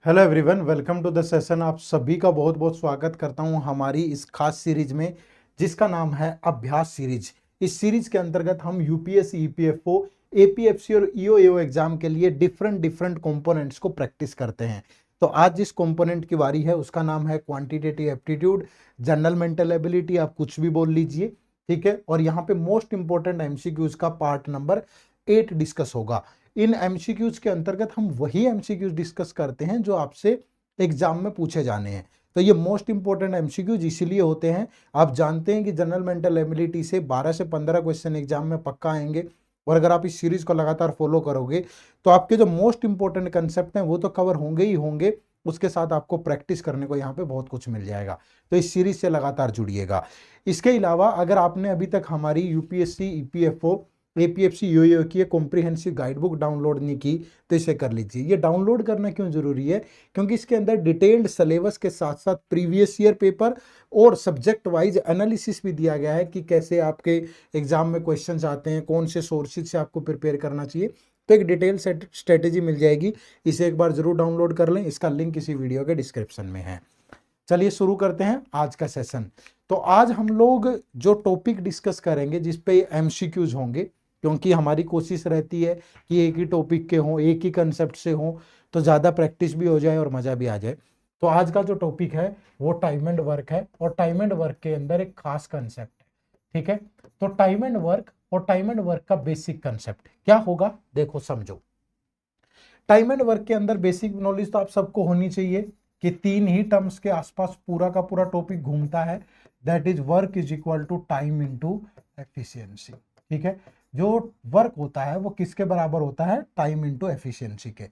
Hello everyone, welcome to the session. आप सभी का बहुत बहुत स्वागत करता हूं हमारी इस खास सीरीज में जिसका नाम है अभ्यास सीरीज। इस सीरीज के अंतर्गत हम यूपीएससी, ईपीएफओ, एपीएफसी और ईओएओ एग्जाम के लिए डिफरेंट डिफरेंट कंपोनेंट्स को प्रैक्टिस करते हैं। तो आज जिस कंपोनेंट की बारी है उसका नाम है quantitative aptitude, general mental ability, आप कुछ भी बोल लीजिए, ठीक है। और यहाँ पे मोस्ट इंपॉर्टेंट एमसीक्यूज का पार्ट नंबर 8 डिस्कस होगा। इन एमसीक्यूज के अंतर्गत हम वही एमसीक्यूज डिस्कस करते हैं जो आपसे एग्जाम में पूछे जाने हैं। तो ये मोस्ट इंपॉर्टेंट एमसीक्यूज इसीलिए होते हैं, आप जानते हैं कि जनरल मेंटल एबिलिटी से 12 से 15 क्वेश्चन एग्जाम में पक्का आएंगे। और अगर आप इस सीरीज को लगातार फॉलो करोगे तो आपके जो मोस्ट इंपॉर्टेंट कंसेप्ट हैं वो तो कवर होंगे ही होंगे, उसके साथ आपको प्रैक्टिस करने को यहाँ पे बहुत कुछ मिल जाएगा। तो इस सीरीज से लगातार जुड़िएगा। इसके अलावा अगर आपने अभी तक हमारी यूपीएससी, ईपीएफओ, एपीएफसी, यूओ की कॉम्प्रिहेंसिव गाइडबुक डाउनलोड नहीं की तो इसे कर लीजिए। ये डाउनलोड करना क्यों जरूरी है? क्योंकि इसके अंदर डिटेल्ड सिलेबस के साथ साथ प्रीवियस ईयर पेपर और सब्जेक्ट वाइज एनालिसिस भी दिया गया है कि कैसे आपके एग्जाम में क्वेश्चंस आते हैं, कौन से सोर्सेज से आपको प्रिपेयर करना चाहिए। तो एक डिटेल स्ट्रेटेजी मिल जाएगी, इसे एक बार जरूर डाउनलोड कर लें। इसका लिंक इसी वीडियो के डिस्क्रिप्शन में है। चलिए शुरू करते हैं आज का सेशन। तो आज हम लोग जो टॉपिक डिस्कस करेंगे जिस पे एमसीक्यूज होंगे, क्योंकि हमारी कोशिश रहती है कि एक ही टॉपिक के हों, एक ही कंसेप्ट से हों, तो ज़्यादा प्रैक्टिस भी हो जाए और मज़ा भी आ जाए। तो आज का जो टॉपिक है वो टाइम एंड वर्क है, और टाइम एंड वर्क के अंदर एक खास कंसेप्ट है, ठीक है। तो टाइम एंड वर्क और टाइम एंड वर्क का बेसिक कंसेप्ट क्या होगा, देखो समझो। टाइम एंड वर्क के अंदर बेसिक नॉलेज तो आप सबको होनी चाहिए कि तीन ही टर्म्स के आसपास पूरा का पूरा टॉपिक घूमता है, that is work is equal to time into efficiency, ठीक है। जो वर्क होता है वो किसके बराबर होता है? टाइम इनटू एफिशिएंसी के।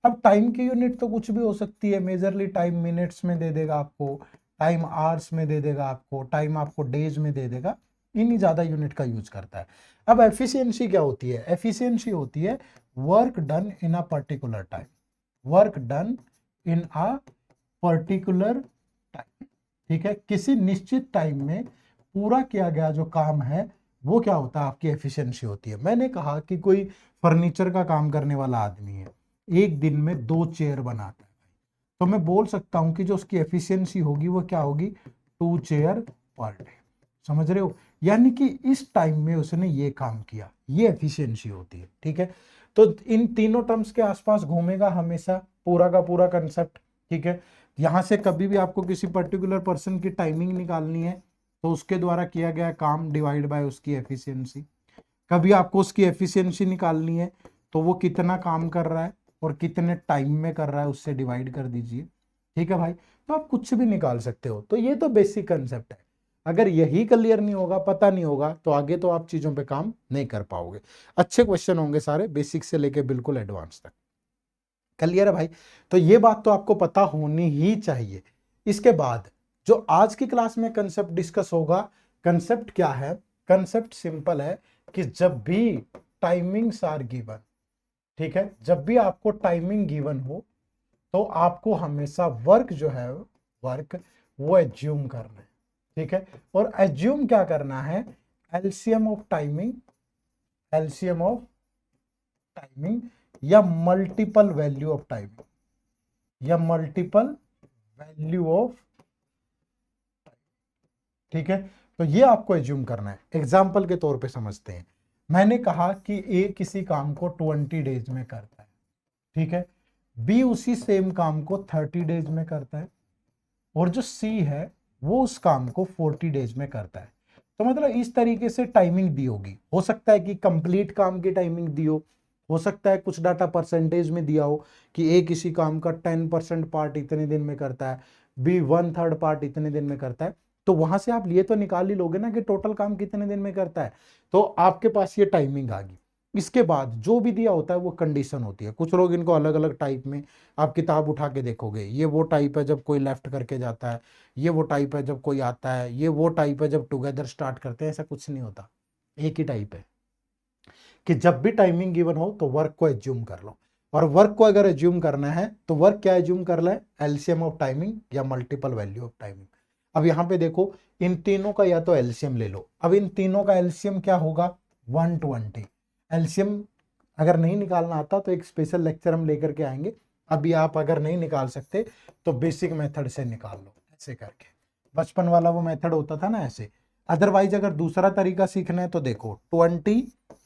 अब टाइम की यूनिट तो कुछ भी हो सकती है, मेजरली टाइम मिनट्स में दे देगा आपको, टाइम आवर्स में दे देगा आपको, टाइम आपको डेज में दे देगा, इन्हीं ज्यादा यूनिट का यूज करता है। अब एफिशिएंसी क्या होती है? एफिशिएंसी होती है work done in a particular time, work done in a particular time, ठीक है। किसी निश्चित टाइम में पूरा किया गया जो काम है वो क्या होता है? आपकी एफिशिएंसी होती है। मैंने कहा कि कोई फर्नीचर का काम करने वाला आदमी है, एक दिन में 2 चेयर बनाता है, तो मैं बोल सकता हूं कि जो उसकी एफिशिएंसी होगी वो क्या होगी? 2 चेयर पर डे। समझ रहे हो? यानी कि इस टाइम में उसने ये काम किया, ये एफिशिएंसी होती है, ठीक है। तो इन तीनों टर्म्स के आसपास घूमेगा हमेशा पूरा का पूरा कंसेप्ट, ठीक है। यहां से कभी भी आपको किसी पर्टिकुलर पर्सन की टाइमिंग निकालनी है तो उसके द्वारा किया गया काम डिवाइड बाय उसकी एफिशिएंसी। कभी आपको उसकी एफिशिएंसी निकालनी है तो वो कितना काम कर रहा है और कितने टाइम में कर रहा है उससे डिवाइड कर दीजिए, ठीक है भाई। तो आप कुछ भी निकाल सकते हो। तो ये तो बेसिक कंसेप्ट है। अगर यही क्लियर नहीं होगा, पता नहीं होगा, तो आगे तो आप चीजों पे काम नहीं कर पाओगे। अच्छे क्वेश्चन होंगे सारे, बेसिक से लेके बिल्कुल एडवांस तक। क्लियर है भाई? तो ये बात तो आपको पता होनी ही चाहिए। इसके बाद जो आज की क्लास में कंसेप्ट डिस्कस होगा, कंसेप्ट क्या है? कंसेप्ट सिंपल है कि जब भी टाइमिंग्स आर गिवन, ठीक है, जब भी आपको टाइमिंग गिवन हो तो आपको हमेशा वर्क जो है, वर्क वो एज्यूम करना है, ठीक है। और एज्यूम क्या करना है? LCM of timing, LCM of timing या मल्टीपल वैल्यू ऑफ टाइमिंग, या मल्टीपल वैल्यू ऑफ, ठीक है। तो ये आपको एज्यूम करना है। एग्जाम्पल के तौर पे समझते हैं। मैंने कहा कि ए किसी काम को 20 डेज में करता है, ठीक है। बी उसी सेम काम को 30 डेज में करता है, और जो सी है वो उस काम को 40 डेज में करता है। तो मतलब इस तरीके से टाइमिंग दी होगी। हो सकता है कि कंप्लीट काम की टाइमिंग दी हो सकता है कुछ डाटा परसेंटेज में दिया हो कि ए किसी काम का 10% पार्ट इतने दिन में करता है, बी 1/3 पार्ट इतने दिन में करता है। तो वहां से आप ये तो निकाल ही लोगे ना कि टोटल काम कितने दिन में करता है। तो आपके पास ये टाइमिंग आ गई। इसके बाद जो भी दिया होता है वो कंडीशन होती है। कुछ लोग इनको अलग अलग टाइप में, आप किताब उठा के देखोगे, ये वो टाइप है जब कोई लेफ्ट करके जाता है, ये वो टाइप है जब कोई आता है, ये वो टाइप है जब टुगेदर स्टार्ट करते हैं। ऐसा कुछ नहीं होता, एक ही टाइप है कि जब भी टाइमिंग गिवन हो तो वर्क को एज्यूम कर लो। और वर्क को अगर एज्यूम करना है तो वर्क क्या एज्यूम कर ले? एलसीएम ऑफ टाइमिंग या मल्टीपल वैल्यू ऑफ टाइमिंग। अब यहां पे देखो, इन तीनों का या तो एलसीएम ले लो। अब इन तीनों का एलसीएम क्या होगा? 120। एलसीएम अगर नहीं निकालना आता तो एक स्पेशल लेक्चर हम लेकर के आएंगे, अभी आप अगर नहीं निकाल सकते तो बेसिक मेथड से निकाल लो, ऐसे करके। बचपन वाला वो मेथड होता था ना ऐसे। अदरवाइज अगर दूसरा तरीका सीखना है तो देखो 20,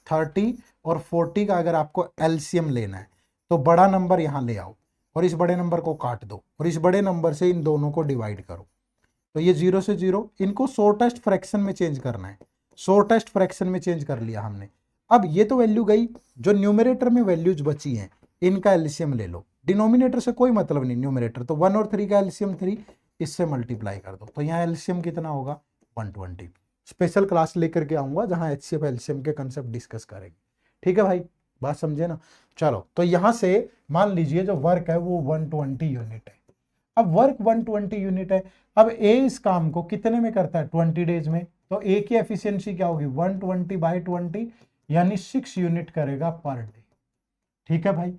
30 और 40 का अगर आपको एलसीएम लेना है तो बड़ा नंबर यहाँ ले आओ और इस बड़े नंबर को काट दो और इस बड़े नंबर से इन दोनों को डिवाइड करो। तो ये 0 से 0, इनको शॉर्टेस्ट फ्रैक्शन में चेंज करना है। शॉर्टेस्ट फ्रैक्शन में चेंज कर लिया हमने। अब ये तो वैल्यू गई, जो न्यूमरेटर में वैल्यूज बची हैं इनका एलसीएम ले लो। डिनोमिनेटर से कोई मतलब नहीं, न्यूमरेटर तो 1 और 3 का एलसीएम 3, इससे मल्टीप्लाई कर दो। तो यहाँ एलसीएम कितना होगा 120। स्पेशल क्लास लेकर के आऊंगा जहां एचसीएफ एलसीएम के कंसेप्ट डिस्कस करेंगे। ठीक है भाई, बात समझे ना। चलो तो यहां से मान लीजिए जो वर्क है वो 120 यूनिट है। अब वर्क 120 यूनिट है। अब ए इस काम को कितने में करता है 20 डेज में, तो ए की एफिशिएंसी क्या होगी 120/20 यानी 6 यूनिट करेगा पर डे। ठीक है भाई।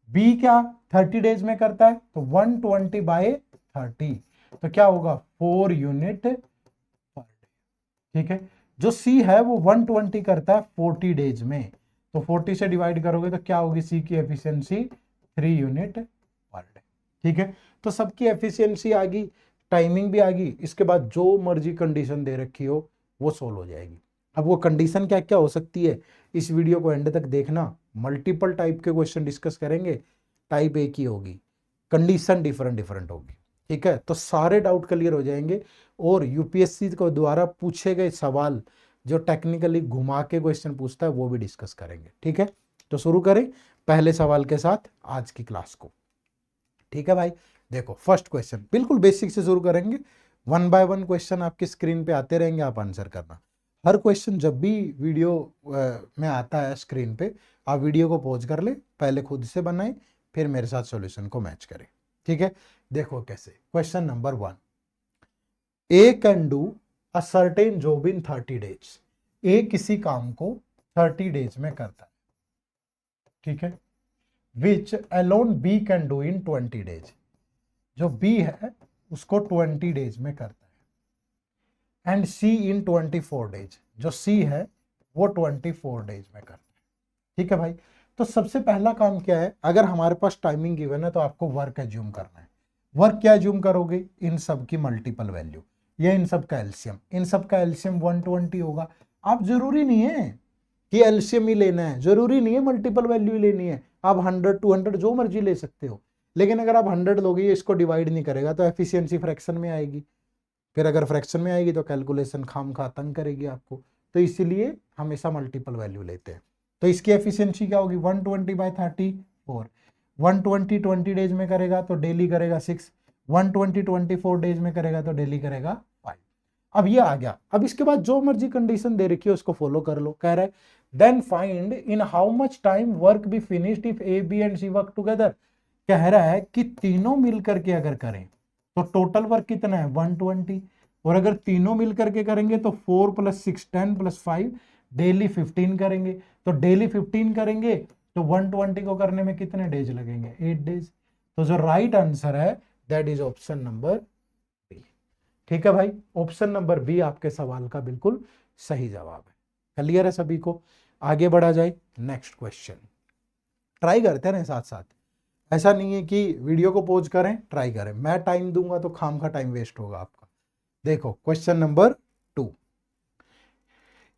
बी क्या 30 डेज में करता है तो 120/30 तो क्या होगा 4 यूनिट पर डे। ठीक है। जो सी है वो 120 करता है 40 डेज में, तो 40 से डिवाइड करोगे तो क्या होगी सी की एफिशिएंसी 3 यूनिट पर डे। ठीक है। तो सबकी एफिशिएंसी आ गई, टाइमिंग भी आ गई, इसके बाद जो मर्जी कंडीशन दे रखी हो वो सोल्व हो जाएगी। अब वो कंडीशन क्या क्या हो सकती है, इस वीडियो को एंड तक देखना। मल्टीपल टाइप के क्वेश्चन डिस्कस करेंगे, टाइप एक ही होगी, कंडीशन डिफरेंट डिफरेंट होगी। ठीक है। तो सारे डाउट क्लियर हो जाएंगे और यूपीएससी को द्वारा पूछे गए सवाल जो टेक्निकली घुमा के क्वेश्चन पूछता है वो भी डिस्कस करेंगे। ठीक है। तो शुरू करें पहले सवाल के साथ आज की क्लास को। ठीक है भाई। देखो फर्स्ट क्वेश्चन बिल्कुल बेसिक से शुरू करेंगे, 1 बाय 1 क्वेश्चन आपकी स्क्रीन पे आते रहेंगे, आप आंसर करना। हर क्वेश्चन जब भी वीडियो में आता है स्क्रीन पे, आप वीडियो को पॉज कर ले, पहले खुद से बनाए, फिर मेरे साथ सॉल्यूशन को मैच करें। ठीक है। देखो कैसे, question number 1, A can do a certain job in 30 days. A किसी काम को 30 डेज में करता है। ठीक है। Which alone B can do in 20 days. जो बी है उसको 20 डेज में करता है। And C in 24 days. जो सी है वो 24 डेज में करता है। ठीक है भाई। तो सबसे पहला काम क्या है, अगर हमारे पास टाइमिंग गिवन है तो आपको वर्क एज्यूम करना है। वर्क क्या एज्यूम करोगे, इन सब की मल्टीपल वैल्यू या इन सब का एलसीएम। इन सब का एलसीएम 120 होगा। आप जरूरी नहीं है कि एलसीएम ही लेना है, जरूरी नहीं है मल्टीपल वैल्यू ही लेनी है, आप 100 200 जो मर्जी ले सकते हो। लेकिन अगर आप 100 लोगे इसको डिवाइड नहीं करेगा तो एफिशिएंसी फ्रैक्शन में आएगी, फिर अगर फ्रैक्शन में आएगी तो कैलकुलेशन खाम खा तंग करेगी आपको। तो इसीलिए हमेशा मल्टीपल वैल्यू लेते हैं। तो इसकी एफिशिएंसी क्या होगी 120/34। 120 20 डेज में करेगा तो डेली करेगा 6, 120 24 डेज में करेगा तो डेली करेगा 5। अब ये आ गया। अब इसके बाद जो मर्जी कंडीशन दे रखी है उसको फॉलो कर लो। कह रहा है then find in how much time work be finished if A B and C work together. कह रहा है कि तीनों मिलकर के अगर करें तो टोटल वर्क कितना है 120, और अगर तीनों मिलकर के करेंगे तो 4 + 6 10 + 5 डेली 15 करेंगे। तो डेली 15 करेंगे तो 120 को करने में कितने डेज लगेंगे 8 डेज। तो जो राइट आंसर है that is option number B. ठीक है भाई, ऑप्शन नंबर बी आपके सवाल का बिल्कुल सही जवाब है। क्लियर है सभी को। आगे बढ़ा जाए, नेक्स्ट क्वेश्चन ट्राई करते हैं साथ साथ। ऐसा नहीं है कि वीडियो को पॉज करें ट्राई करें, मैं टाइम दूंगा तो खाम का टाइम वेस्ट होगा आपका। देखो question number 2,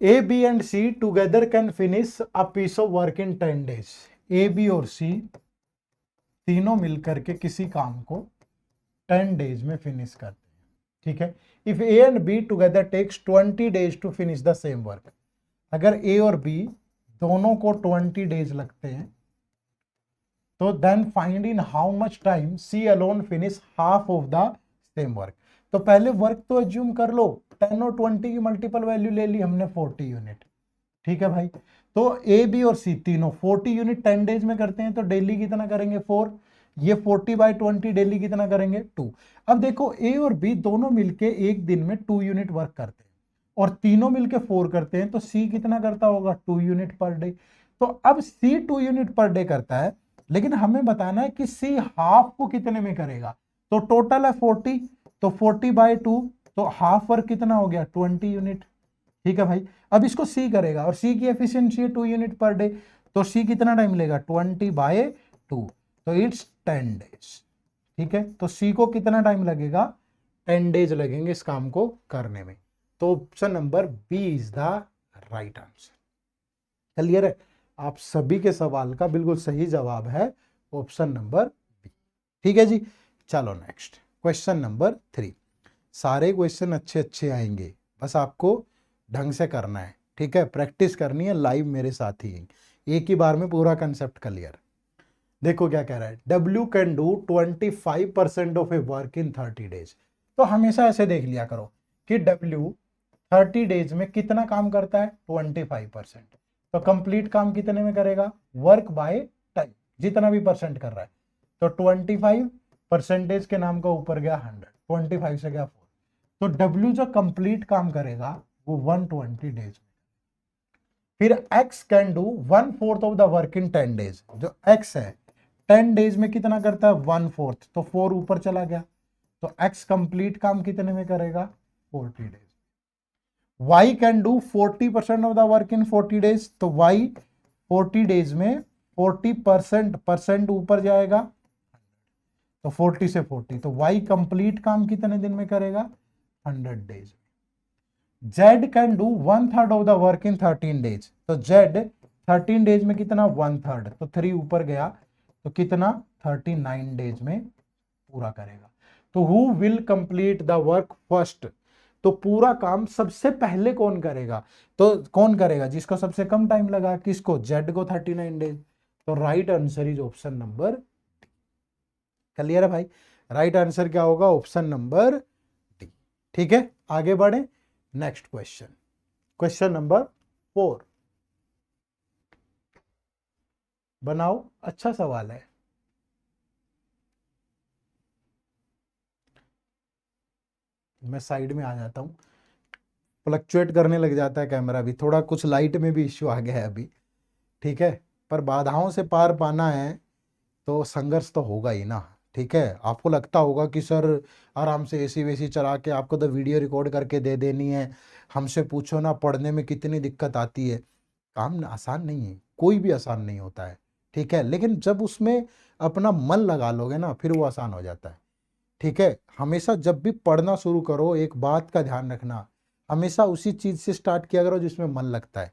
A B and C together can finish a piece of work in 10 days. A B और सी तीनों मिलकर के किसी काम को 10 डेज में फिनिश करते हैं। ठीक है। If A and B together takes 20 days to finish the same work. अगर ए और बी दोनों को 20 डेज लगते हैं तो then find in how much time C alone finish half of the same work. तो पहले वर्क तो एज्यूम कर लो, 10 और 20 की मल्टीपल वैल्यू ले ली हमने 40 यूनिट। ठीक है भाई। तो ए बी और सी तीनों 40 यूनिट 10 डेज में करते हैं तो डेली कितना करेंगे 4। ये 40/20 डेली कितना करेंगे 2। अब देखो ए और बी दोनों मिलके एक दिन में 2 यूनिट वर्क करते हैं और तीनों मिलके 4 करते हैं तो सी कितना करता होगा 2 यूनिट पर डे। तो अब सी 2 यूनिट पर डे करता है, लेकिन हमें बताना है कि सी हाफ को कितने में करेगा। तो टोटल है 40, तो 40/2 तो हाफ वर्क कितना हो गया 20 यूनिट। ठीक है भाई। अब इसको सी करेगा और सी की एफिशिएंसी है 2 यूनिट पर डे, तो सी कितना टाइम लेगा 20/2 तो इट्स 10 डेज। ठीक है, तो सी को कितना टाइम लगेगा, 10 डेज लगेंगे इस काम को करने में। तो option number B is the right answer. Clear है, आप सभी के सवाल का बिल्कुल सही जवाब है ऑप्शन नंबर बी। ठीक है जी, चलो नेक्स्ट क्वेश्चन नंबर 3। सारे क्वेश्चन अच्छे अच्छे आएंगे, बस आपको ढंग से करना है। ठीक है, प्रैक्टिस करनी है लाइव मेरे साथ ही, एक ही बार में पूरा कंसेप्ट क्लियर। देखो क्या कह रहा है, W can do 25% of A work in 30 days. तो हमेशा ऐसे देख लिया करो कि W 30 डेज में कितना काम करता है, 25%। तो कंप्लीट काम कितने में करेगा, वर्क बाय टाइम, जितना भी परसेंट कर रहा है। तो 25 परसेंटेज के नाम का ऊपर गया 100, 25 से गया 4। तो W जो कंप्लीट काम करेगा वो 120 डेज। फिर X can do 1/4 of the work in 10 days. जो X है 10 डेज में कितना करता है, 1/4, तो 4 ऊपर चला गया। तो X कंप्लीट काम कितने में करेगा, 40 days. Y can do 40% of the work in 40 days. तो Y 40 डेज में 40% परसेंट ऊपर जाएगा, तो 40 से 40, तो Y कंप्लीट काम कितने दिन में करेगा, 100 days. Z can do 1/3 of the work in 13 days. तो Z 13 डेज में कितना, 1/3, तो 3 ऊपर गया, तो कितना, 39 डेज में पूरा करेगा। तो who will complete the work first. तो पूरा काम सबसे पहले कौन करेगा, तो कौन करेगा, जिसको सबसे कम टाइम लगा, किसको, Z को 39 डेज। तो right answer is option number. Clear है भाई, राइट आंसर क्या होगा, ऑप्शन नंबर डी। ठीक है, आगे बढ़े नेक्स्ट क्वेश्चन, क्वेश्चन नंबर 4। बनाओ, अच्छा सवाल है। मैं साइड में आ जाता हूं, फ्लक्चुएट करने लग जाता है कैमरा भी, थोड़ा कुछ लाइट में भी इश्यू आ गया है अभी। ठीक है, पर बाधाओं से पार पाना है तो संघर्ष तो होगा ही ना। ठीक है, आपको लगता होगा कि सर आराम से एसी वेसी चला के आपको तो वीडियो रिकॉर्ड करके दे देनी है, हमसे पूछो ना पढ़ने में कितनी दिक्कत आती है। काम आसान नहीं है, कोई भी आसान नहीं होता है। ठीक है, लेकिन जब उसमें अपना मन लगा लोगे ना, फिर वो आसान हो जाता है। ठीक है, हमेशा जब भी पढ़ना शुरू करो एक बात का ध्यान रखना, हमेशा उसी चीज से स्टार्ट किया करो जिसमें मन लगता है।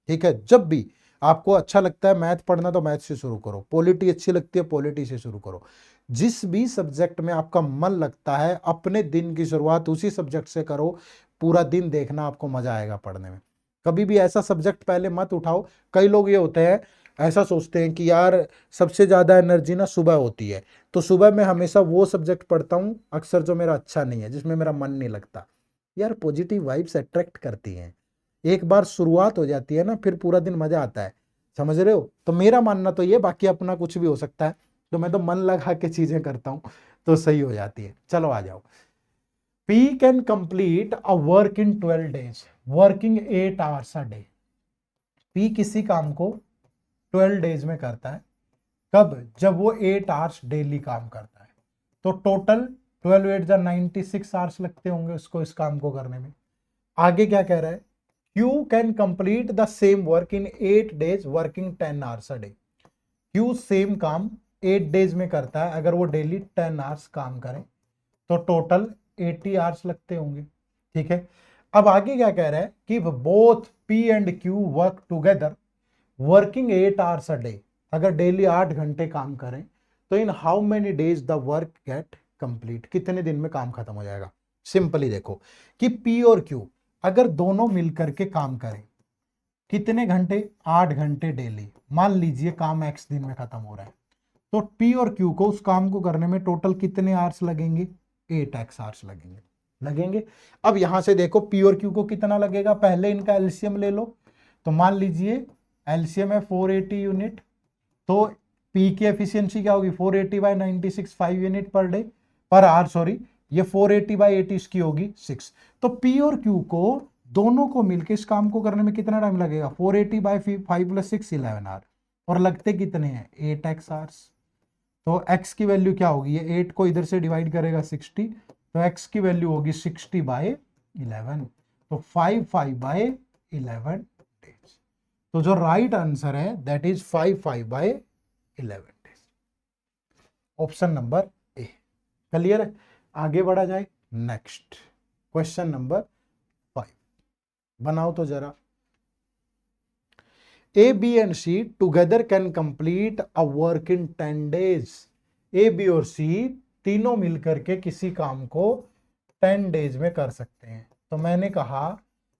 ठीक है, जब भी आपको अच्छा लगता है मैथ पढ़ना तो मैथ से शुरू करो, पॉलिटी अच्छी लगती है पॉलिटी से शुरू करो। जिस भी सब्जेक्ट में आपका मन लगता है अपने दिन की शुरुआत उसी सब्जेक्ट से करो, पूरा दिन देखना आपको मजा आएगा पढ़ने में। कभी भी ऐसा सब्जेक्ट पहले मत उठाओ। कई लोग ये होते हैं, ऐसा सोचते हैं कि यार सबसे ज्यादा एनर्जी ना सुबह होती है, तो सुबह मैं हमेशा वो सब्जेक्ट पढ़ता हूँ अक्सर जो मेरा अच्छा नहीं है, जिसमें मेरा मन नहीं लगता। यार पॉजिटिव वाइब्स अट्रैक्ट करती हैं, एक बार शुरुआत हो जाती है ना फिर पूरा दिन मजा आता है। समझ रहे हो, तो मेरा मानना तो ये, बाकी अपना कुछ भी हो सकता है, तो मैं तो मन लगा के चीजें करता हूँ तो सही हो जाती है। चलो आ जाओ, P can complete a work in 12 days working 8 hours a day. P किसी काम को 12 डेज में करता है, कब, जब वो 8 आवर्स डेली काम करता है। तो टोटल 12 8 जा 96 आवर्स लगते होंगे उसको इस काम को करने में। आगे क्या कह रहा है, Q can complete the same work in 8 days working 10 hours a day. Q same काम 8 डेज में करता है, अगर वो डेली 10 आवर्स काम करे तो टोटल 80 आवर्स लगते होंगे। ठीक है, अब आगे क्या कह रहा है कि both P and Q work together working 8 hours a day. अगर डेली 8 घंटे काम करें तो in how many days the work get complete, कितने दिन में काम खत्म हो जाएगा। सिंपली देखो कि P और Q अगर दोनों मिलकर के काम करें, कितने घंटे, 8 घंटे डेली, मान लीजिए काम x दिन में खत्म हो रहा है, तो P और Q को उस काम को करने में टोटल कितने आवर्स लगेंगे, 8x आवर्स लगेंगे। अब यहां से देखो P और Q को कितना लगेगा, पहले इनका एलसीएम ले लो। तो मान लीजिए एलसीएम है 480 यूनिट, तो P की एफिशिएंसी क्या होगी, 480 by 96 5 unit per day, per hour sorry, ये 480 बाई 80 इसकी होगी 6। तो P और Q को दोनों को मिलकर इस काम को करने में कितना टाइम लगेगा, 480 बाई 5 प्लस 6 11 आवर, और लगते कितने हैं 8x आवर्स। तो x की वैल्यू क्या होगी, ये 8 को इधर से डिवाइड करेगा 60, तो x की वैल्यू होगी 60 बाय 11, तो 5 बाय 11 डेज। तो जो राइट आंसर है that is 5 by 11 days. Option number A. Clear है? आगे बढ़ा जाए। नेक्स्ट क्वेश्चन नंबर 5 बनाओ तो जरा। A B and C together can complete a work in 10 days. A B और सी तीनों मिलकर के किसी काम को 10 डेज में कर सकते हैं। तो मैंने कहा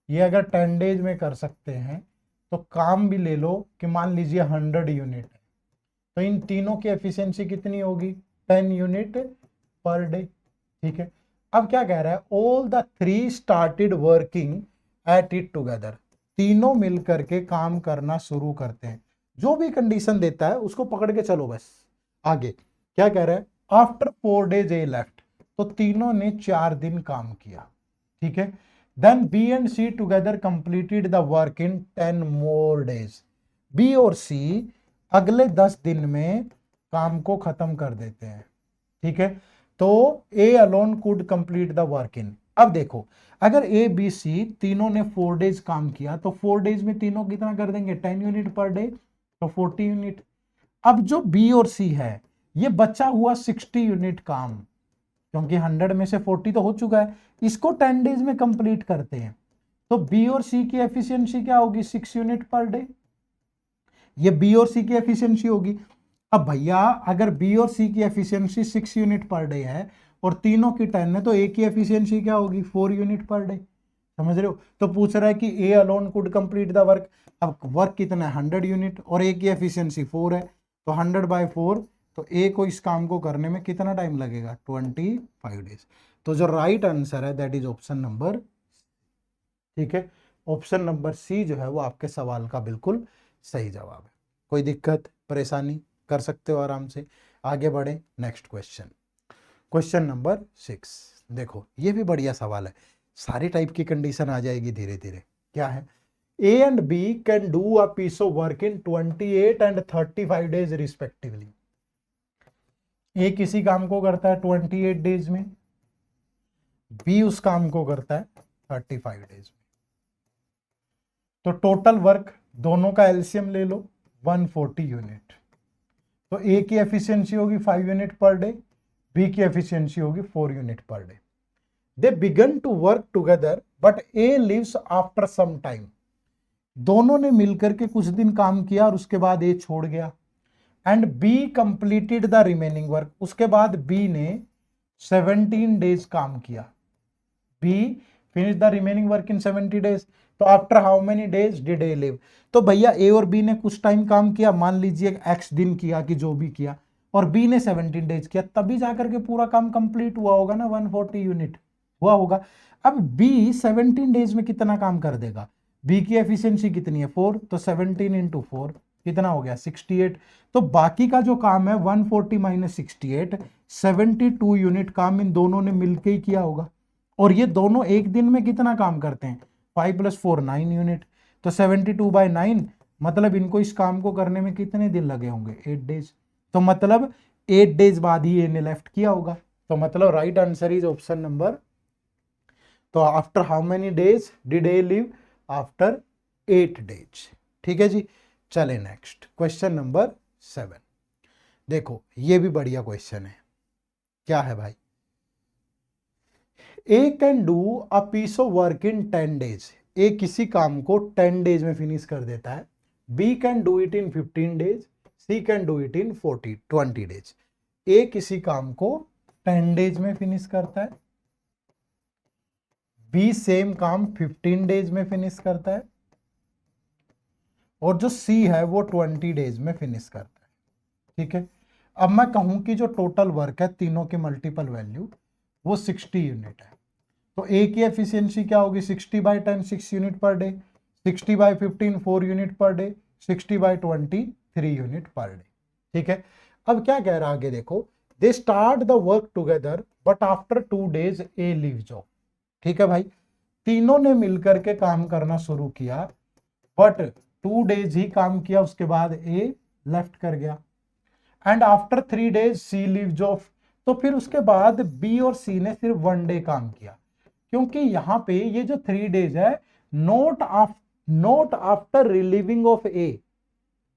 ये अगर 10 डेज में कर सकते हैं तो काम भी ले लो कि मान लीजिए 100 यूनिट है, तो इन तीनों की एफिशिएंसी कितनी होगी? 10 यूनिट पर डे। ठीक है, अब क्या कह रहा है? All the three started working at it together. तीनों मिलकर के काम करना शुरू करते हैं। जो भी कंडीशन देता है उसको पकड़ के चलो बस। आगे क्या कह रहा है? After 4 days A left. तो तीनों ने 4 दिन काम किया। ठीक है, then B and C together completed the work in 10 more days. B और सी अगले 10 दिन में काम को खत्म कर देते हैं। ठीक है, तो A alone could complete the work इन। अब देखो, अगर ए बी सी तीनों ने 4 डेज काम किया तो 4 डेज में तीनों कितना कर देंगे? 10 यूनिट पर डे, तो 40 यूनिट। अब जो बी और सी है ये बचा हुआ 60 यूनिट काम, क्योंकि 100 में से 40 तो हो चुका है, इसको 10 डेज में कंप्लीट करते हैं। तो बी और सी की एफिशिएंसी क्या होगी? 6 यूनिट पर डे। ये बी और सी की एफिशिएंसी होगी। अब भैया अगर बी और सी की एफिशिएंसी 6 यूनिट पर डे है और तीनों की 10 है, तो ए की एफिशिएंसी क्या होगी? 4 यूनिट पर डे। समझ रहे हो? तो पूछ रहा है कि A alone could complete the work. अब वर्क कितना है? 100 यूनिट, और ए की एफिशिएंसी 4 है, तो 100/4। तो ए को इस काम को करने में कितना टाइम लगेगा? 25 डेज। तो जो राइट आंसर है दैट इज ऑप्शन नंबर। ठीक है, ऑप्शन नंबर सी जो है वो आपके सवाल का बिल्कुल सही जवाब है। कोई दिक्कत परेशानी? कर सकते हो आराम से। आगे बढ़े। Next question, question number 6। देखो ये भी बढ़िया सवाल है, सारी टाइप की कंडीशन आ जाएगी धीरे धीरे। क्या है? A and B can do a piece of work in 28 and 35 days respectively. A किसी काम को करता है 28 डेज में, बी उस काम को करता है 35 डेज में। तो टोटल वर्क दोनों का एलसीएम ले लो, 140 यूनिट। तो ए की एफिशिएंसी होगी 5 यूनिट पर डे, बी की एफिशिएंसी होगी 4 unit per day. They began to work together but A leaves after some time. दोनों ने मिलकर के कुछ दिन काम किया और उसके बाद ए छोड़ गया। And B completed the remaining work. उसके बाद बी ने 17 डेज काम किया। B finish the remaining work in 70 days. तो after how many days did A leave? तो भैया ए और बी ने कुछ टाइम काम किया, मान लीजिए एक्स दिन किया कि जो भी किया, और बी ने 17 डेज किया, तभी जाकर के पूरा काम कंप्लीट हुआ होगा ना, 140 यूनिट हुआ होगा। अब बी 17 डेज में कितना काम कर देगा? बी की एफिशिएंसी कितनी है? 4, तो 17 इंटू 4 कितना हो गया? 68। तो बाकी का जो काम है 140 माइनस 68, 72 यूनिट काम इन दोनों ने मिलकर ही किया होगा। और ये दोनों एक दिन में कितना काम करते हैं? 5 + 4 9 यूनिट। तो 72/9, मतलब इनको इस काम को करने में कितने दिन लगे होंगे? 8 डेज। तो मतलब 8 डेज बाद ही इन्हें लेफ्ट किया होगा। तो मतलब right answer is option number. तो after how many days did A leave? After 8 days. ठीक है जी, चले नेक्स्ट क्वेश्चन नंबर 7। देखो ये भी बढ़िया क्वेश्चन है। क्या है भाई? A can do a piece of work in 10 days. A किसी काम को 10 डेज में फिनिश कर देता है। B can do it in 15 days, C can do it in 20 days. A किसी काम को 10 डेज में फिनिश करता है, बी सेम काम 15 डेज में फिनिश करता है, और जो सी है वो 20 डेज में फिनिश करता है। ठीक है, अब मैं कहूं कि जो टोटल वर्क है तीनों के मल्टीपल वैल्यू वो 60 यूनिट है। तो ए की एफिशिएंसी क्या होगी? 60/10 6 unit per day, 60/15 4 unit per day, 60/20 3 unit per day. ठीक है, अब क्या कह रहा है आगे देखो। They start the work together but after 2 days A leave job. ठीक है भाई, तीनों ने मिलकर के काम करना शुरू किया, बट 2 डेज ही काम किया, उसके बाद ए लेफ्ट कर गया। And after 3 days C leave job. तो फिर उसके बाद बी और सी ने सिर्फ 1 डे काम किया, क्योंकि यहां पे ये जो 3 डेज है नोट आफ्टर रिलीविंग ऑफ ए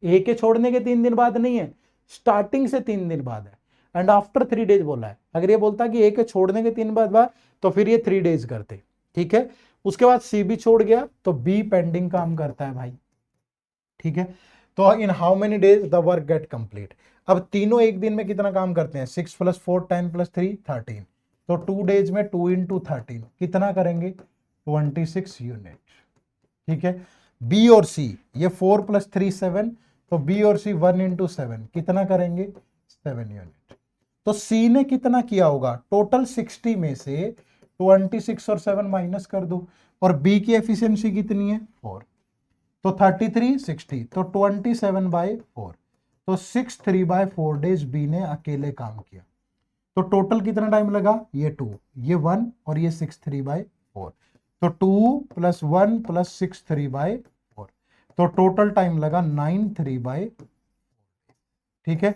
के छोड़ने के 3 दिन बाद नहीं है, स्टार्टिंग से 3 दिन बाद है। एंड आफ्टर 3 डेज बोला है। अगर ये बोलता कि ए के छोड़ने के 3 बाद तो फिर ये 3 डेज करते, ठीक है। उसके बाद सी भी छोड़ गया तो बी पेंडिंग काम करता है भाई, ठीक है। तो in how many days the work get complete. अब तीनों एक दिन में कितना काम करते हैं, 6 + 4 10 + 3 13, तो 2 डेज में 2 × 13 कितना करेंगे, 26 यूनिट, ठीक है। बी और सी ये 4 + 3 7, तो बी और सी 1 × 7 कितना करेंगे, 7 यूनिट। तो सी ने कितना किया होगा, टोटल 60 में से 26 और 7 माइनस कर दो, और बी की एफिशिएंसी कितनी है, 4, तो 33 60, तो 27/4, तो 63/4 डेज बी ने अकेले काम किया। तो टोटल कितना टाइम लगा, ये 2 ये 1 और ये 63/4, तो 2 + 1 + 63/4, तो टोटल टाइम लगा 93/4, ठीक है।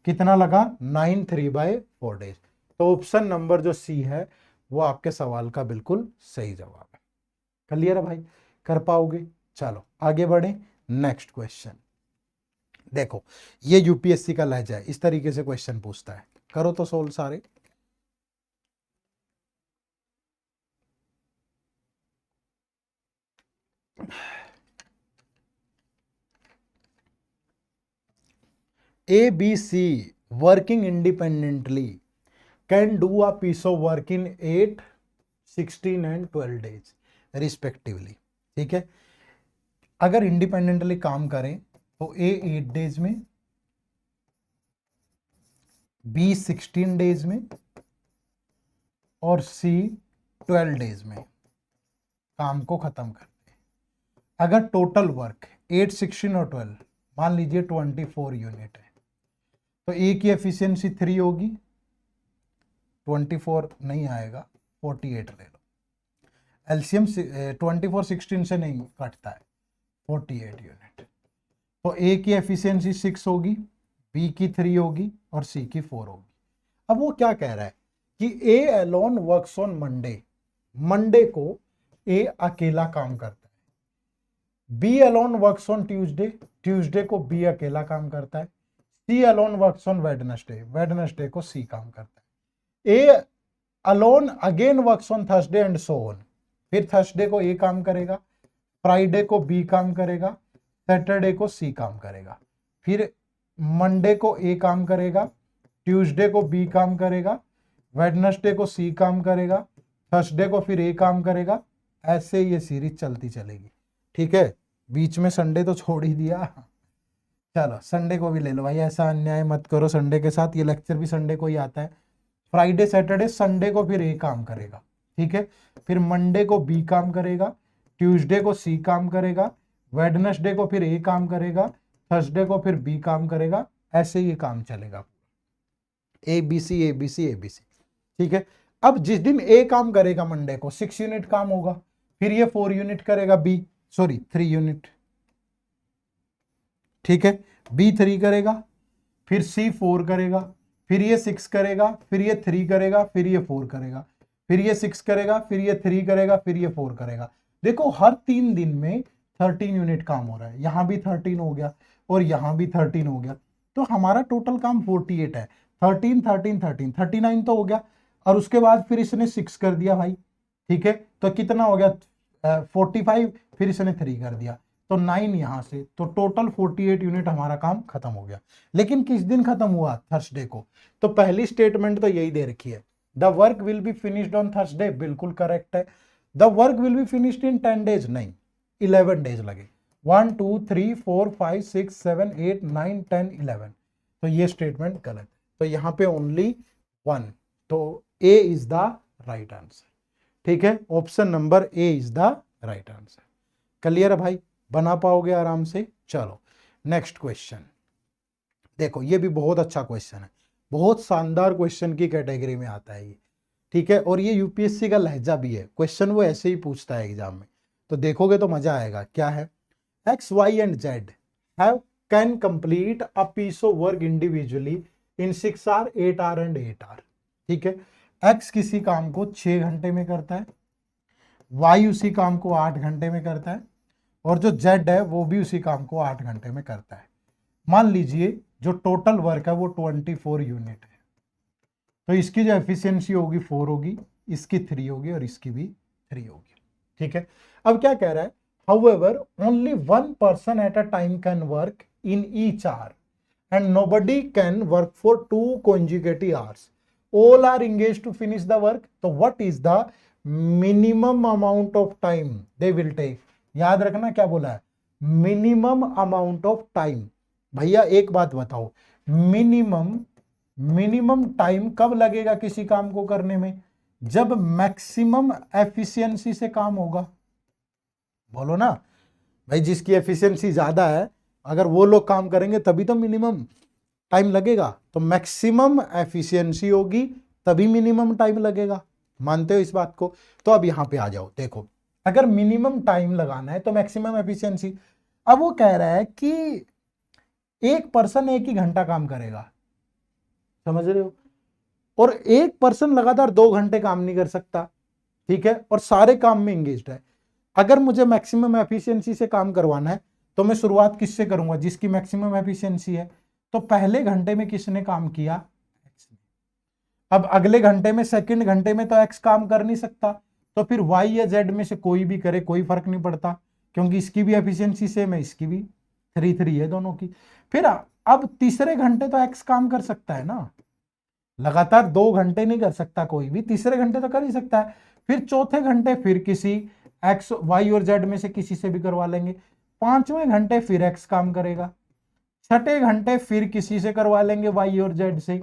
कितना लगा, 93/4 डेज। तो ऑप्शन नंबर जो सी है वो आपके सवाल का बिल्कुल सही जवाब है। क्लियर है भाई, कर पाओगे। चलो आगे बढ़े, नेक्स्ट क्वेश्चन। देखो ये यूपीएससी का लहजा है, इस तरीके से क्वेश्चन पूछता है, करो तो सोल्व सारे। A, B, C working independently can do a piece of work in 8, 16 and 12 days respectively, ठीक है। अगर इंडिपेंडेंटली काम करें तो A 8 डेज में, B 16 डेज में और C 12 डेज में काम को खत्म करते हैं। अगर टोटल वर्क 8, 16 और 12 मान लीजिए 24 यूनिट है, तो ए की एफिशिएंसी 3 होगी, 24 नहीं आएगा, 48 ले लो। एलसीएम 24 16 से नहीं कटता है, 48 यूनिट। तो ए की एफिशिएंसी 6 होगी, बी की 3 होगी और सी की 4 होगी। अब वो क्या कह रहा है कि A alone works on Monday, Monday को ए अकेला काम करता है। B alone works on Tuesday, Tuesday को बी अकेला काम करता है। C alone works on Wednesday, Wednesday को सी काम करता है। A alone again works on Thursday and so on, फिर थर्सडे को ए काम करेगा, फ्राइडे को बी काम करेगा, सैटरडे को सी काम करेगा, फिर मंडे को ए काम करेगा, ट्यूसडे को बी काम करेगा, वेडनेसडे को सी काम करेगा, थर्सडे को फिर ए काम करेगा। ऐसे ये सीरीज चलती चलेगी, ठीक है। बीच में संडे तो छोड़ ही दिया, चलो संडे को भी ले लो भाई, ऐसा अन्याय मत करो संडे के साथ, ये लेक्चर भी संडे को ही आता है। फ्राइडे सैटरडे संडे को फिर ए काम करेगा, ठीक है। फिर मंडे को बी काम करेगा, ट्यूसडे को सी काम करेगा, वेडनेसडे को फिर ए काम करेगा, थर्सडे को फिर बी काम करेगा। ऐसे ये काम चलेगा, A B C A B C A B C, ठीक है। अब जिस दिन ए काम करेगा मंडे को 6 यूनिट काम होगा, फिर ये 4 यूनिट करेगा, बी 3 यूनिट, ठीक है। बी 3 करेगा, फिर सी 4 करेगा, फिर ये 6 करेगा, फिर ये 3 करेगा, फिर ये 4 करेगा, फिर ये 6 करेगा, फिर ये 3 करेगा, फिर ये 4 करेगा। देखो हर 3 दिन में 13 यूनिट काम हो रहा है, यहां भी 13 हो गया और यहां भी 13 हो गया, तो हमारा टोटल काम 48 है। 13 13 13 39 तो हो गया, और उसके बाद फिर इसने 6 कर दिया भाई, ठीक है। तो कितना हो गया, 45, फिर इसने 3 कर दिया, तो 9 यहां से, तो टोटल 48 यूनिट हमारा काम खत्म हो गया। लेकिन किस दिन खत्म हुआ, थर्सडे को। तो पहली स्टेटमेंट तो यही दे रखी है, the work will be finished on Thursday, बिल्कुल करेक्ट है। The work will be finished in 10 days, नहीं 11 डेज लगे, 1 2 3 4 5 6 7 8 9 10 11, तो ये स्टेटमेंट गलत है। तो यहाँ पे ओनली 1, तो ए इज द राइट आंसर, ठीक है। Option number A is the right answer. Clear है भाई, बना पाओगे आराम से। चलो नेक्स्ट क्वेश्चन देखो, ये भी बहुत अच्छा क्वेश्चन है, बहुत शानदार क्वेश्चन की कैटेगरी में आता है ये, ठीक है। और ये यूपीएससी का लहजा भी है, क्वेश्चन वो ऐसे ही पूछता है एग्जाम में, तो देखोगे तो मजा आएगा। क्या है, X Y and Z have can complete a piece of work individually in 6 hour 8 hour and 8 hour, ठीक है। एक्स किसी काम को 6 घंटे में करता है, वाई उसी काम को 8 घंटे में करता है, और जो जेड है वो भी उसी काम को 8 घंटे में करता है। मान लीजिए जो टोटल वर्क है वो 24 यूनिट है, तो इसकी जो एफिशिएंसी होगी 4 होगी, इसकी 3 होगी और इसकी भी 3 होगी। ठीक है, अब क्या कह रहा है, however only 1 person at a time can work in each hour and nobody can work for 2 consecutive hours. All are engaged to finish the work. So what is the minimum amount of time they will take? याद रखना क्या बोला है, minimum amount of time. भैया एक बात बताओ, minimum time कब लगेगा किसी काम को करने में, जब मैक्सिमम एफिशिएंसी से काम होगा। बोलो ना भाई, जिसकी एफिशिएंसी ज्यादा है अगर वो लोग काम करेंगे तभी तो मिनिमम टाइम लगेगा, तो मैक्सिमम एफिशिएंसी होगी तभी मिनिमम टाइम लगेगा। मानते हो इस बात को? तो अब यहां पे आ जाओ, देखो अगर मिनिमम टाइम लगाना है तो मैक्सिमम एफिशिएंसी। अब वो कह रहा है कि एक पर्सन 1 ही घंटा काम करेगा, समझ रहे हो, और एक पर्सन लगातार 2 घंटे काम नहीं कर सकता, ठीक है, और सारे काम में एंगेज्ड है। अगर मुझे मैक्सिमम एफिशिएंसी से काम करवाना है तो मैं शुरुआत किससे करूंगा, जिसकी मैक्सिमम एफिशिएंसी है। तो पहले घंटे में किसने काम किया, एक्स ने। अब अगले घंटे में, सेकंड घंटे में तो एक्स काम कर नहीं सकता, तो फिर वाई या जेड में से कोई भी करे, कोई फर्क नहीं पड़ता, क्योंकि इसकी भी एफिशिएंसी सेम है, इसकी भी 3 है दोनों की। फिर अब तीसरे घंटे तो एक्स काम कर सकता है ना, लगातार 2 घंटे नहीं कर सकता कोई भी, तीसरे घंटे तो कर ही सकता है। फिर चौथे घंटे फिर किसी एक्स, वाई और जेड में से किसी से भी करवा लेंगे। 5वें घंटे फिर एक्स काम करेगा, 6ठे घंटे फिर किसी से करवा लेंगे वाई और जेड से,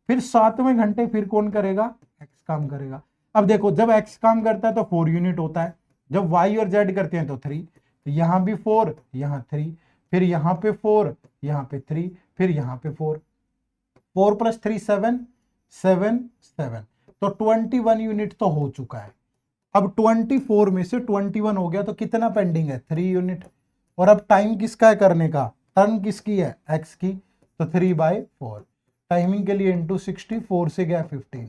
फिर 7वें घंटे फिर कौन करेगा, एक्स काम करेगा। अब देखो जब एक्स काम करता है तो 4 यूनिट होता है, जब वाई और जेड करते हैं तो 3, तो यहां भी 4, यहां 3, फिर यहां पे 4, यहां पे 3, फिर यहां पे 4, 4 + 3 7, 7 7, तो 21 यूनिट तो हो चुका है। अब 24 में से 21 हो गया तो कितना पेंडिंग है, 3 यूनिट। और अब टाइम किसका है करने का, टर्न किसकी है, एक्स की, तो 3/4 टाइमिंग के लिए इंटू 60, 4 से गया 15,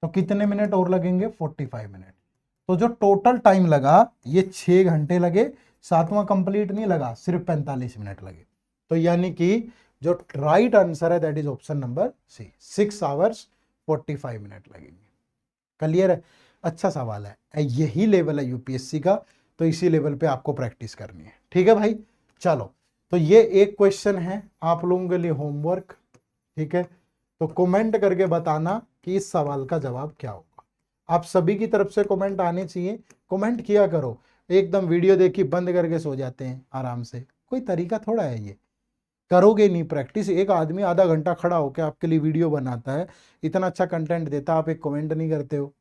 तो कितने मिनट और लगेंगे, 45 मिनट। तो जो टोटल टाइम लगा ये 6 घंटे लगे, 7वां कंप्लीट नहीं लगा, सिर्फ 45 मिनट लगे। तो यानी कि जो राइट आंसर है that is option number C, 6 hours 45 minute लगेंगे। क्लियर है, अच्छा सवाल है, यही लेवल है यूपीएससी का, तो इसी लेवल पे आपको प्रैक्टिस करनी है। ठीक है भाई, चलो तो ये एक क्वेश्चन है आप लोगों के लिए होमवर्क। ठीक है, तो कमेंट करके बताना कि इस सवाल का जवाब क्या होगा। आप सभी की तरफ से कमेंट आने चाहिए, कमेंट किया करो। एकदम वीडियो देखी बंद करके सो जाते हैं आराम से, कोई तरीका थोड़ा है ये। करोगे नहीं प्रैक्टिस, एक आदमी आधा घंटा खड़ा होकर आपके लिए वीडियो बनाता है, इतना अच्छा कंटेंट देता, आप एक कमेंट नहीं करते हो,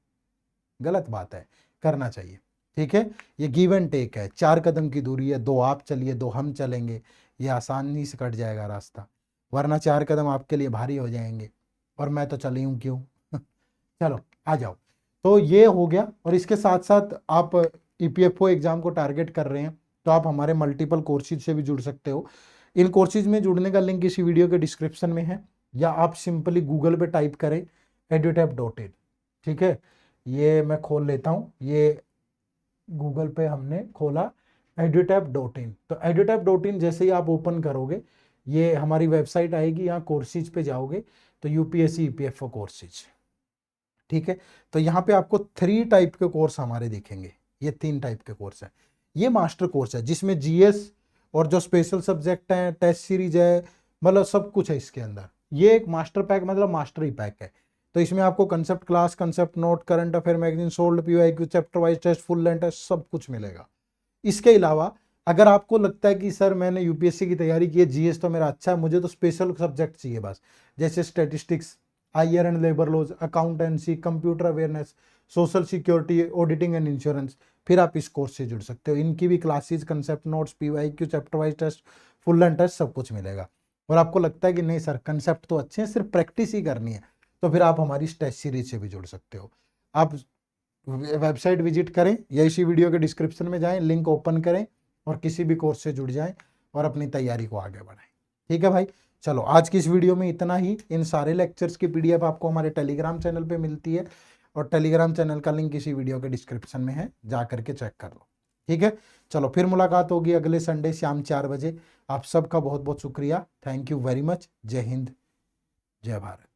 गलत बात है, करना चाहिए। ठीक है, ये गिव एंड टेक है, 4 कदम की दूरी है, 2 आप चलिए 2 हम चलेंगे, ये आसानी से कट जाएगा रास्ता, वरना 4 कदम आपके लिए भारी हो जाएंगे, और मैं तो चली हूँ क्यों। चलो आ जाओ, तो ये हो गया। और इसके साथ साथ आप ईपीएफओ एग्जाम को टारगेट कर रहे हैं तो आप हमारे मल्टीपल कोर्सेज से भी जुड़ सकते हो। इन कोर्सेज में जुड़ने का लिंक इसी वीडियो के डिस्क्रिप्शन में है, या आप सिंपली गूगल पे टाइप करें edutap.in। ठीक है, ये मैं खोल लेता हूँ, ये गूगल पे हमने खोला edutap.in। तो edutap.in जैसे ही आप ओपन करोगे ये हमारी वेबसाइट आएगी, यहाँ कोर्सेज पे जाओगे तो यूपीएससी ईपीएफओ कोर्सेज। ठीक है, तो यहाँ पे आपको 3 टाइप के कोर्स हमारे दिखेंगे, ये 3 टाइप के कोर्स है। ये मास्टर कोर्स है जिसमें जीएस और जो स्पेशल सब्जेक्ट हैं, टेस्ट सीरीज है, मतलब सब कुछ है इसके अंदर। ये एक मास्टर पैक मतलब मास्टर ही पैक है, तो इसमें आपको concept class, concept note, current affair magazine, solved PYQ, chapter wise test, full length test, सब कुछ मिलेगा। इसके अलावा अगर आपको लगता है कि सर मैंने यूपीएससी की तैयारी की है, जीएस तो मेरा अच्छा है, मुझे तो स्पेशल सब्जेक्ट चाहिए बस, जैसे statistics, IR and labour laws, accountancy, computer awareness, social security, auditing and insurance, फिर आप इस कोर्स से जुड़ सकते हो। इनकी भी classes, concept notes, PYQ, chapter wise test, full length test, सब कुछ मिलेगा। और आपको लगता है कि नहीं सर कंसेप्ट तो अच्छे हैं, सिर्फ प्रैक्टिस ही करनी है, तो फिर आप हमारी टेस्ट सीरीज से भी जुड़ सकते हो। आप वेबसाइट विजिट करें या इसी वीडियो के डिस्क्रिप्शन में जाएं, लिंक ओपन करें और किसी भी कोर्स से जुड़ जाएं और अपनी तैयारी को आगे बढ़ाएं। ठीक है भाई, चलो आज की इस वीडियो में इतना ही। इन सारे लेक्चर्स की पीडीएफ आपको हमारे टेलीग्राम चैनल पे मिलती है, और टेलीग्राम चैनल का लिंक इसी वीडियो के डिस्क्रिप्शन में है, जा करके चेक कर लो। ठीक है, चलो फिर मुलाकात होगी अगले संडे शाम 4 बजे। आप सबका बहुत बहुत शुक्रिया, थैंक यू वेरी मच। जय हिंद, जय भारत।